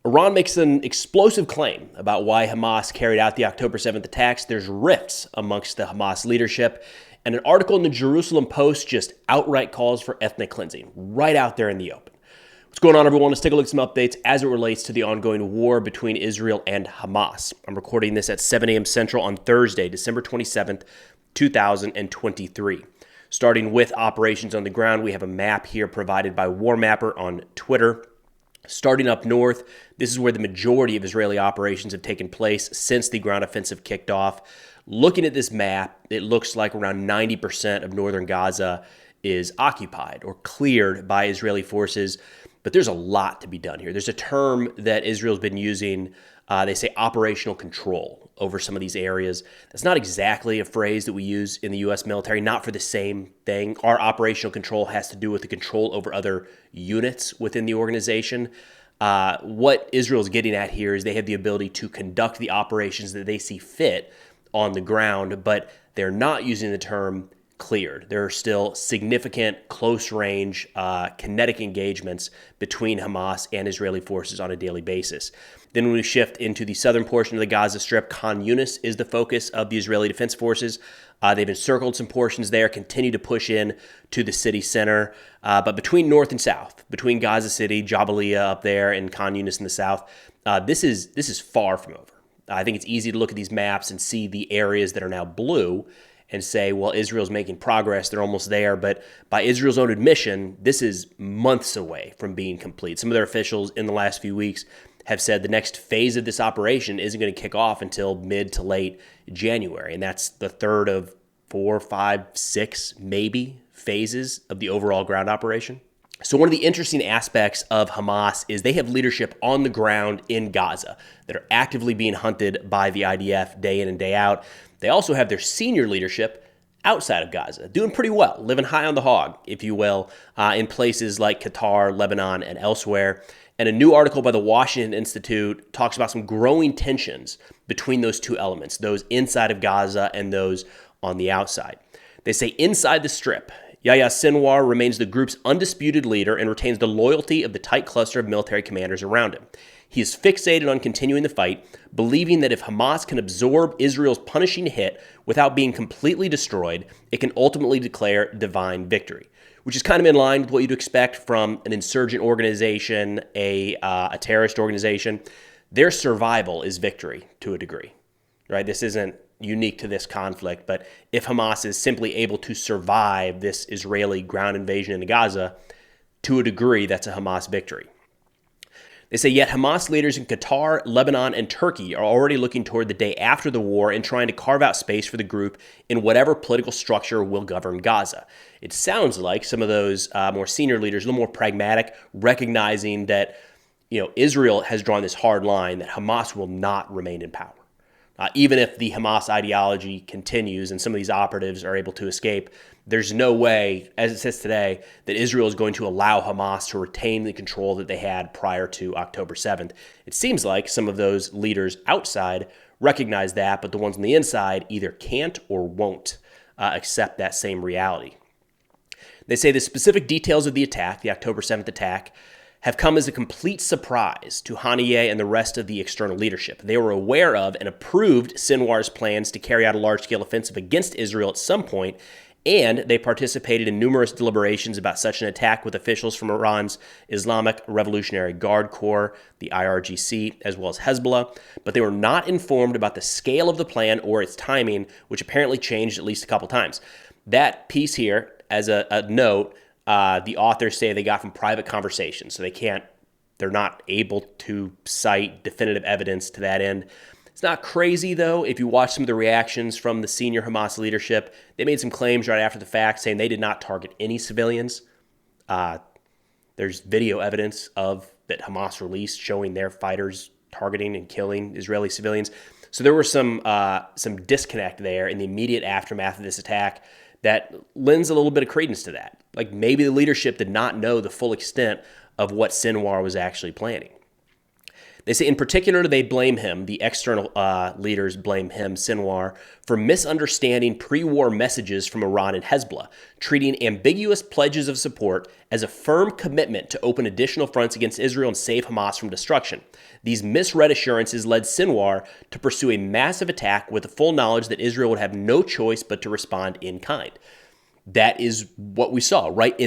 Iran makes an explosive claim about why Hamas carried out the October 7th attacks. There's rifts amongst the Hamas leadership. And an article in the Jerusalem Post just outright calls for ethnic cleansing, right out there in the open. What's going on, everyone? Let's take a look at some updates as it relates to the ongoing war between Israel and Hamas. I'm recording this at 7 a.m. Central on Thursday, December 27th, 2023. Starting with operations on the ground, we have a map here provided by War Mapper on Twitter. Starting up north, this is where the majority of Israeli operations have taken place since the ground offensive kicked off. Looking at this map, it looks like around 90% of northern Gaza is occupied or cleared by Israeli forces, but there's a lot to be done here. There's a term that Israel's been using, they say operational control over some of these areas. That's not exactly a phrase that we use in the U.S. military, not for the same thing. Our operational control has to do with the control over other units within the organization. What Israel's getting at here is they have the ability to conduct the operations that they see fit on the ground, but they're not using the term cleared. There are still significant close-range kinetic engagements between Hamas and Israeli forces on a daily basis. Then when we shift into the southern portion of the Gaza Strip, Khan Yunis is the focus of the Israeli Defense Forces. They've encircled some portions there, continue to push in to the city center. But between north and south, between Gaza City, Jabalia up there, and Khan Yunis in the south, this is far from over. I think it's easy to look at these maps and see the areas that are now blue and say, well, Israel's making progress, they're almost there. But by Israel's own admission, this is months away from being complete. Some of their officials in the last few weeks have said the next phase of this operation isn't going to kick off until mid to late January. And that's the third of 4, 5, 6, maybe phases of the overall ground operation. So one of the interesting aspects of Hamas is they have leadership on the ground in Gaza that are actively being hunted by the IDF day in and day out. They also have their senior leadership outside of Gaza, doing pretty well, living high on the hog, if you will, in places like Qatar, Lebanon, and elsewhere. And a new article by the Washington Institute talks about some growing tensions between those two elements, those inside of Gaza and those on the outside. They say inside the Strip, Yahya Sinwar remains the group's undisputed leader and retains the loyalty of the tight cluster of military commanders around him. He is fixated on continuing the fight, believing that if Hamas can absorb Israel's punishing hit without being completely destroyed, it can ultimately declare divine victory, which is kind of in line with what you'd expect from an insurgent organization, a terrorist organization. Their survival is victory to a degree, right? This isn't unique to this conflict, but if Hamas is simply able to survive this Israeli ground invasion into Gaza, to a degree, that's a Hamas victory. They say, yet Hamas leaders in Qatar, Lebanon, and Turkey are already looking toward the day after the war and trying to carve out space for the group in whatever political structure will govern Gaza. It sounds like some of those more senior leaders, a little more pragmatic, recognizing that Israel has drawn this hard line that Hamas will not remain in power. Even if the Hamas ideology continues and some of these operatives are able to escape, there's no way, as it says today, that Israel is going to allow Hamas to retain the control that they had prior to October 7th. It seems like some of those leaders outside recognize that, but the ones on the inside either can't or won't accept that same reality. They say the specific details of the attack, the October 7th attack, have come as a complete surprise to Haniyeh and the rest of the external leadership. They were aware of and approved Sinwar's plans to carry out a large-scale offensive against Israel at some point, and they participated in numerous deliberations about such an attack with officials from Iran's Islamic Revolutionary Guard Corps, the IRGC, as well as Hezbollah, but they were not informed about the scale of the plan or its timing, which apparently changed at least a couple times. That piece here, as a note, the authors say they got from private conversations, so they're not able to cite definitive evidence to that end. It's not crazy, though. If you watch some of the reactions from the senior Hamas leadership, they made some claims right after the fact saying they did not target any civilians. There's video evidence of that Hamas released showing their fighters targeting and killing Israeli civilians. So there was some disconnect there in the immediate aftermath of this attack that lends a little bit of credence to that. Like maybe the leadership did not know the full extent of what Sinwar was actually planning. They say in particular, they blame him, the external leaders blame him, Sinwar, for misunderstanding pre-war messages from Iran and Hezbollah, treating ambiguous pledges of support as a firm commitment to open additional fronts against Israel and save Hamas from destruction. These misread assurances led Sinwar to pursue a massive attack with the full knowledge that Israel would have no choice but to respond in kind. That is what we saw, right?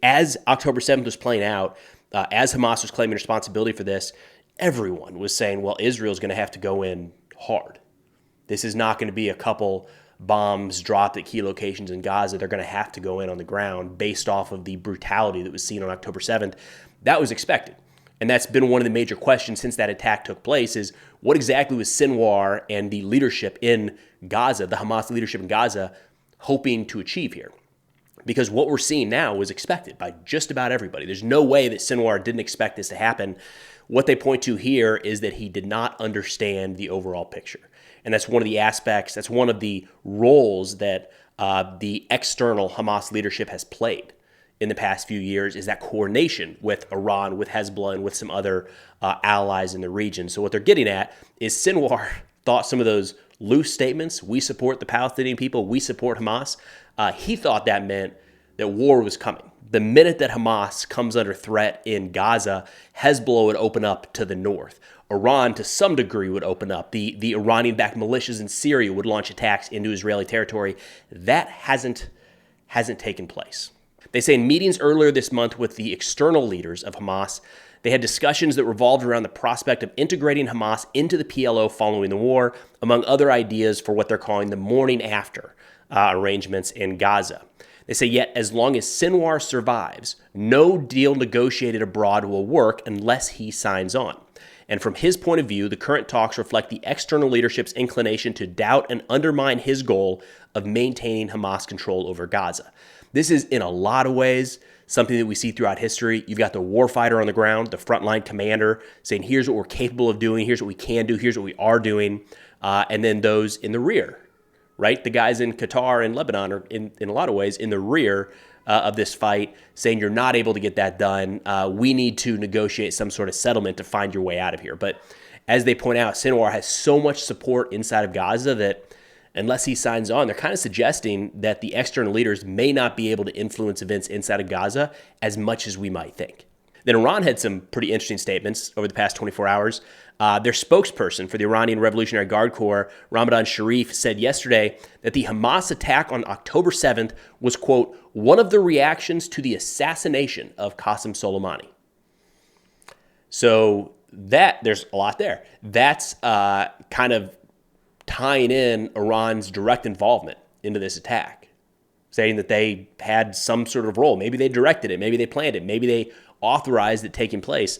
As October 7th was playing out, as Hamas was claiming responsibility for this, everyone was saying, well, Israel's going to have to go in hard. This is not going to be a couple bombs dropped at key locations in Gaza. They're going to have to go in on the ground based off of the brutality that was seen on October 7th. That was expected. And that's been one of the major questions since that attack took place is what exactly was Sinwar and the leadership in Gaza, the Hamas leadership in Gaza, hoping to achieve here? Because what we're seeing now was expected by just about everybody. There's no way that Sinwar didn't expect this to happen. What they point to here is that he did not understand the overall picture. And that's one of the aspects, that's one of the roles that the external Hamas leadership has played in the past few years, is that coordination with Iran, with Hezbollah, and with some other allies in the region. So what they're getting at is Sinwar thought some of those loose statements, we support the Palestinian people, we support Hamas, he thought that meant that war was coming. The minute that Hamas comes under threat in Gaza, Hezbollah would open up to the north. Iran, to some degree, would open up. The Iranian-backed militias in Syria would launch attacks into Israeli territory. That hasn't taken place. They say in meetings earlier this month with the external leaders of Hamas, they had discussions that revolved around the prospect of integrating Hamas into the PLO following the war, among other ideas for what they're calling the morning after arrangements in Gaza. They say, yet as long as Sinwar survives, no deal negotiated abroad will work unless he signs on. And from his point of view, the current talks reflect the external leadership's inclination to doubt and undermine his goal of maintaining Hamas control over Gaza. This is, in a lot of ways, something that we see throughout history. You've got the warfighter on the ground, the frontline commander, saying, here's what we're capable of doing, here's what we can do, here's what we are doing, and then those in the rear, right? The guys in Qatar and Lebanon are, in a lot of ways, in the rear of this fight, saying you're not able to get that done. We need to negotiate some sort of settlement to find your way out of here. But as they point out, Sinwar has so much support inside of Gaza that unless he signs on, they're kind of suggesting that the external leaders may not be able to influence events inside of Gaza as much as we might think. Then Iran had some pretty interesting statements over the past 24 hours. Their spokesperson for the Iranian Revolutionary Guard Corps, Ramadan Sharif, said yesterday that the Hamas attack on October 7th was, quote, one of the reactions to the assassination of Qasem Soleimani. So there's a lot there. That's kind of tying in Iran's direct involvement into this attack, saying that they had some sort of role. Maybe they directed it. Maybe they planned it. Maybe they authorized it taking place.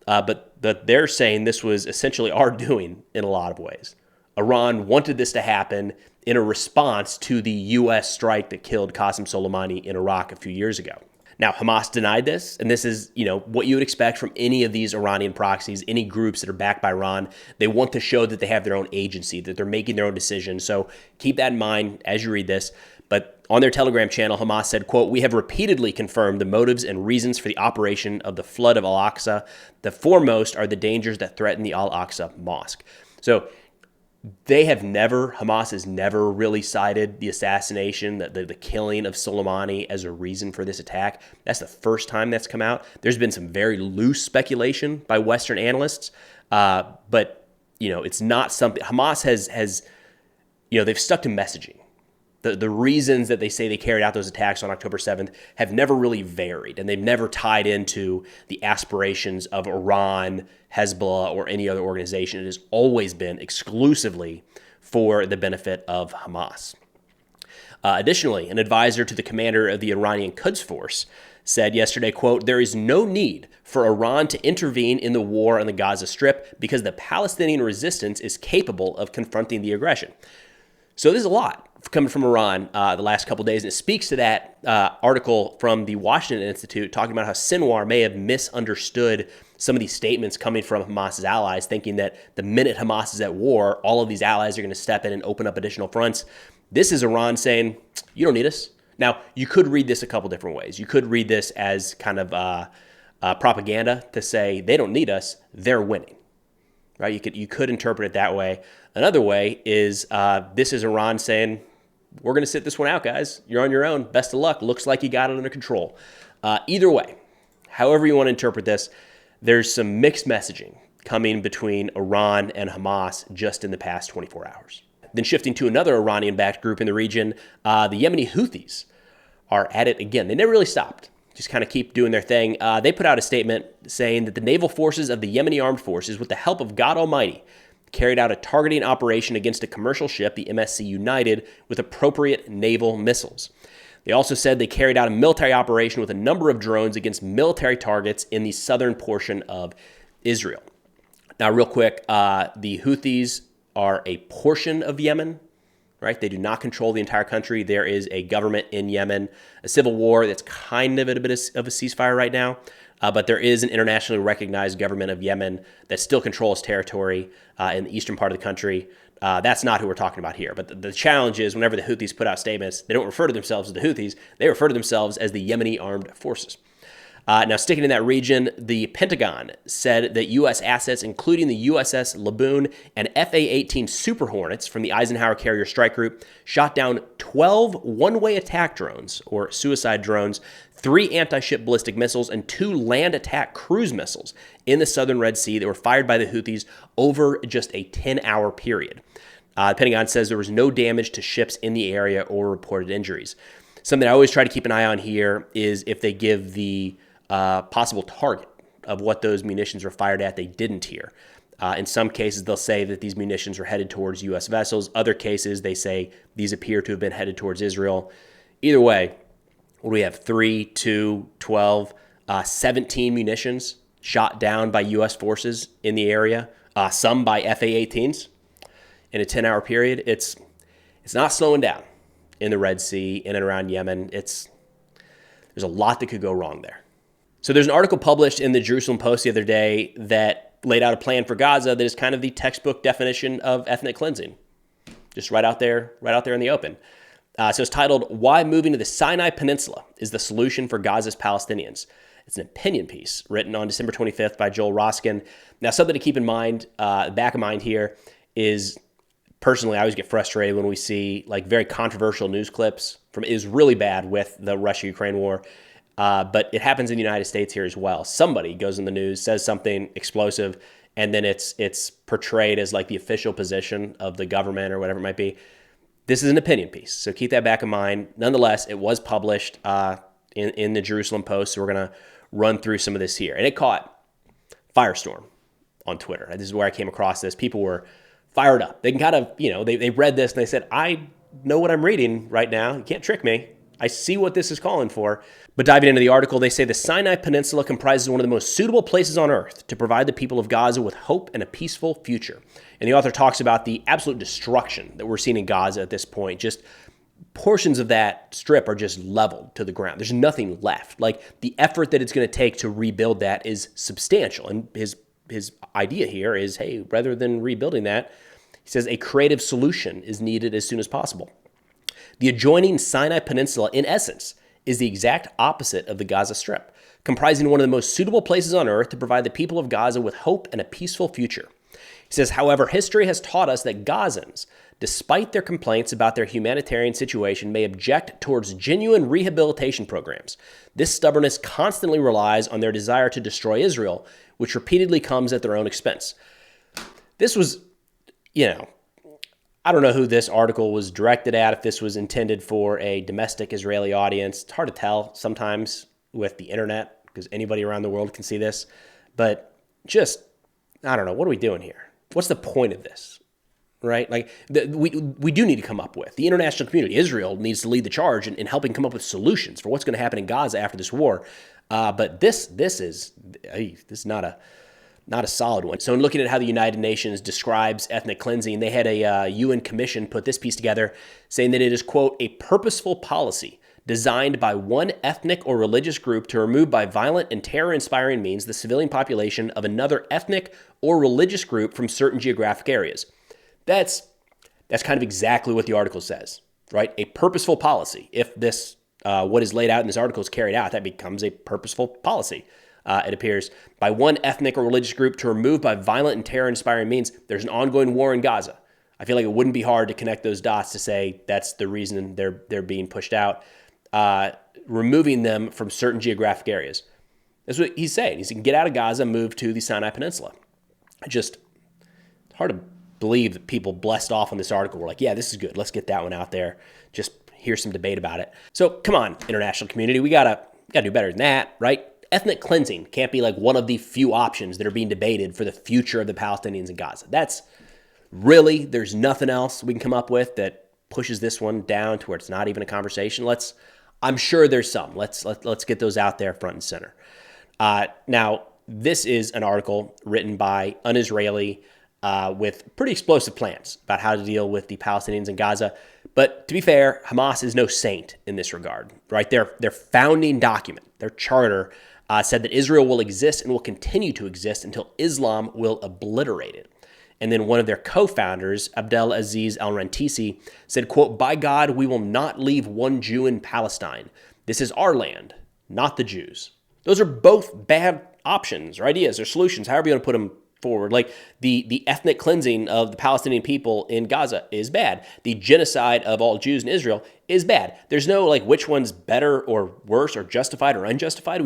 But they're saying this was essentially our doing in a lot of ways. Iran wanted this to happen in a response to the U.S. strike that killed Qasem Soleimani in Iraq a few years ago. Now, Hamas denied this, and this is, what you would expect from any of these Iranian proxies, any groups that are backed by Iran. They want to show that they have their own agency, that they're making their own decisions. So keep that in mind as you read this. But on their Telegram channel, Hamas said, quote, we have repeatedly confirmed the motives and reasons for the operation of the flood of Al-Aqsa. The foremost are the dangers that threaten the Al-Aqsa mosque. So Hamas has never really cited the assassination, the killing of Soleimani as a reason for this attack. That's the first time that's come out. There's been some very loose speculation by Western analysts, but it's not something. Hamas has they've stuck to messaging. The reasons that they say they carried out those attacks on October 7th have never really varied, and they've never tied into the aspirations of Iran, Hezbollah, or any other organization. It has always been exclusively for the benefit of Hamas. Additionally, an advisor to the commander of the Iranian Quds Force said yesterday, quote, there is no need for Iran to intervene in the war on the Gaza Strip because the Palestinian resistance is capable of confronting the aggression. So there's a lot coming from Iran the last couple of days, and it speaks to that article from the Washington Institute talking about how Sinwar may have misunderstood some of these statements coming from Hamas's allies, thinking that the minute Hamas is at war, all of these allies are going to step in and open up additional fronts. This is Iran saying, you don't need us. Now, you could read this a couple different ways. You could read this as kind of propaganda to say they don't need us, they're winning. right? You could interpret it that way. Another way is this is Iran saying, we're going to sit this one out, guys. You're on your own. Best of luck. Looks like you got it under control. Either way, however you want to interpret this, there's some mixed messaging coming between Iran and Hamas just in the past 24 hours. Then shifting to another Iranian-backed group in the region, the Yemeni Houthis are at it again. They never really stopped. Just kind of keep doing their thing. They put out a statement saying that the naval forces of the Yemeni armed forces, with the help of God Almighty, carried out a targeting operation against a commercial ship, the MSC United, with appropriate naval missiles. They also said they carried out a military operation with a number of drones against military targets in the southern portion of Israel. Now, real quick, the Houthis are a portion of Yemen, right? They do not control the entire country. There is a government in Yemen, a civil war that's kind of at a bit of a ceasefire right now. But there is an internationally recognized government of Yemen that still controls territory in the eastern part of the country. That's not who we're talking about here. But the challenge is whenever the Houthis put out statements, they don't refer to themselves as the Houthis. They refer to themselves as the Yemeni Armed Forces. Now, sticking in that region, the Pentagon said that U.S. assets, including the USS Laboon and FA-18 Super Hornets from the Eisenhower Carrier Strike Group, shot down 12 one-way attack drones, or suicide drones, 3 anti-ship ballistic missiles, and 2 land attack cruise missiles in the southern Red Sea that were fired by the Houthis over just a 10-hour period. The Pentagon says there was no damage to ships in the area or reported injuries. Something I always try to keep an eye on here is if they give the possible target of what those munitions were fired at. They didn't here. In some cases, they'll say that these munitions were headed towards U.S. vessels. Other cases, they say these appear to have been headed towards Israel. Either way, what do we have? 3, 2, 12, 17 munitions shot down by U.S. forces in the area, some by FA-18s in a 10-hour period. It's not slowing down in the Red Sea, in and around Yemen. There's a lot that could go wrong there. So there's an article published in the Jerusalem Post the other day that laid out a plan for Gaza that is kind of the textbook definition of ethnic cleansing, just right out there in the open. So it's titled, "Why Moving to the Sinai Peninsula is the Solution for Gaza's Palestinians." It's an opinion piece written on December 25th by Joel Roskin. Now, something to keep in mind, back of mind here is, personally, I always get frustrated when we see like very controversial news clips from, is really bad with the Russia-Ukraine war. But it happens in the United States here as well. Somebody goes in the news, says something explosive, and then it's portrayed as like the official position of the government or whatever it might be. This is an opinion piece, so keep that back in mind. Nonetheless, it was published in the Jerusalem Post, so we're going to run through some of this here. And it caught firestorm on Twitter. This is where I came across this. People were fired up. They can kind of, they read this and they said, I know what I'm reading right now. You can't trick me. I see what this is calling for. But diving into the article, they say the Sinai Peninsula comprises one of the most suitable places on earth to provide the people of Gaza with hope and a peaceful future. And the author talks about the absolute destruction that we're seeing in Gaza at this point. Just portions of that strip are just leveled to the ground. There's nothing left. Like, the effort that it's going to take to rebuild that is substantial. And his idea here is, hey, rather than rebuilding that, he says a creative solution is needed as soon as possible. The adjoining Sinai Peninsula, in essence, is the exact opposite of the Gaza Strip, comprising one of the most suitable places on earth to provide the people of Gaza with hope and a peaceful future. He says, however, history has taught us that Gazans, despite their complaints about their humanitarian situation, may object towards genuine rehabilitation programs. This stubbornness constantly relies on their desire to destroy Israel, which repeatedly comes at their own expense. This was, I don't know who this article was directed at, if this was intended for a domestic Israeli audience. It's hard to tell sometimes with the internet because anybody around the world can see this. But just, I don't know, what are we doing here? What's the point of this, right? Like, we do need to come up with, the international community, Israel needs to lead the charge in helping come up with solutions for what's going to happen in Gaza after this war. But this is not a solid one. So in looking at how the United Nations describes ethnic cleansing, they had a UN commission put this piece together saying that it is, quote, a purposeful policy designed by one ethnic or religious group to remove by violent and terror-inspiring means the civilian population of another ethnic or religious group from certain geographic areas. That's kind of exactly what the article says, right? A purposeful policy. If this, what is laid out in this article is carried out, that becomes a purposeful policy. it appears, by one ethnic or religious group to remove by violent and terror-inspiring means, there's an ongoing war in Gaza. I feel like it wouldn't be hard to connect those dots to say that's the reason they're being pushed out, removing them from certain geographic areas. That's what he's saying. He can get out of Gaza, move to the Sinai Peninsula. It's hard to believe that people blessed off on this article were like, yeah, this is good. Let's get that one out there. Just hear some debate about it. So come on, international community. We gotta do better than that, right? Ethnic cleansing can't be like one of the few options that are being debated for the future of the Palestinians in Gaza. There's nothing else we can come up with that pushes this one down to where it's not even a conversation. I'm sure there's some. Let's get those out there front and center. Now, this is an article written by an Israeli with pretty explosive plans about how to deal with the Palestinians in Gaza. But to be fair, Hamas is no saint in this regard, right? Their founding document, their charter, said that Israel will exist and will continue to exist until Islam will obliterate it. And then one of their co-founders, Abdel Aziz al-Rantisi, said, quote, "By God, we will not leave one Jew in Palestine. This is our land, not the Jews." Those are both bad options or ideas or solutions, however you want to put them forward. Like the ethnic cleansing of the Palestinian people in Gaza is bad. The genocide of all Jews in Israel is bad. There's no like which one's better or worse or justified or unjustified.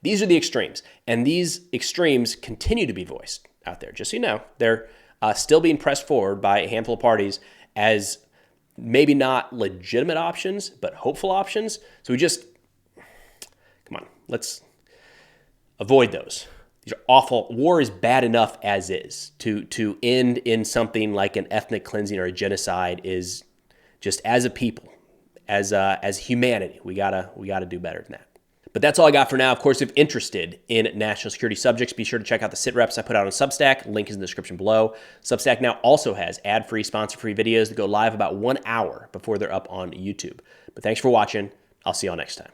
These are the extremes. And these extremes continue to be voiced out there. Just so you know, they're still being pressed forward by a handful of parties as maybe not legitimate options, but hopeful options. So come on, let's avoid those. These are awful. War is bad enough as is. To end in something like an ethnic cleansing or a genocide is just, as a people, as humanity, we gotta do better than that. But that's all I got for now. Of course, if interested in national security subjects, be sure to check out the sit reps I put out on Substack. Link is in the description below. Substack now also has ad-free, sponsor-free videos that go live about 1 hour before they're up on YouTube. But thanks for watching. I'll see y'all next time.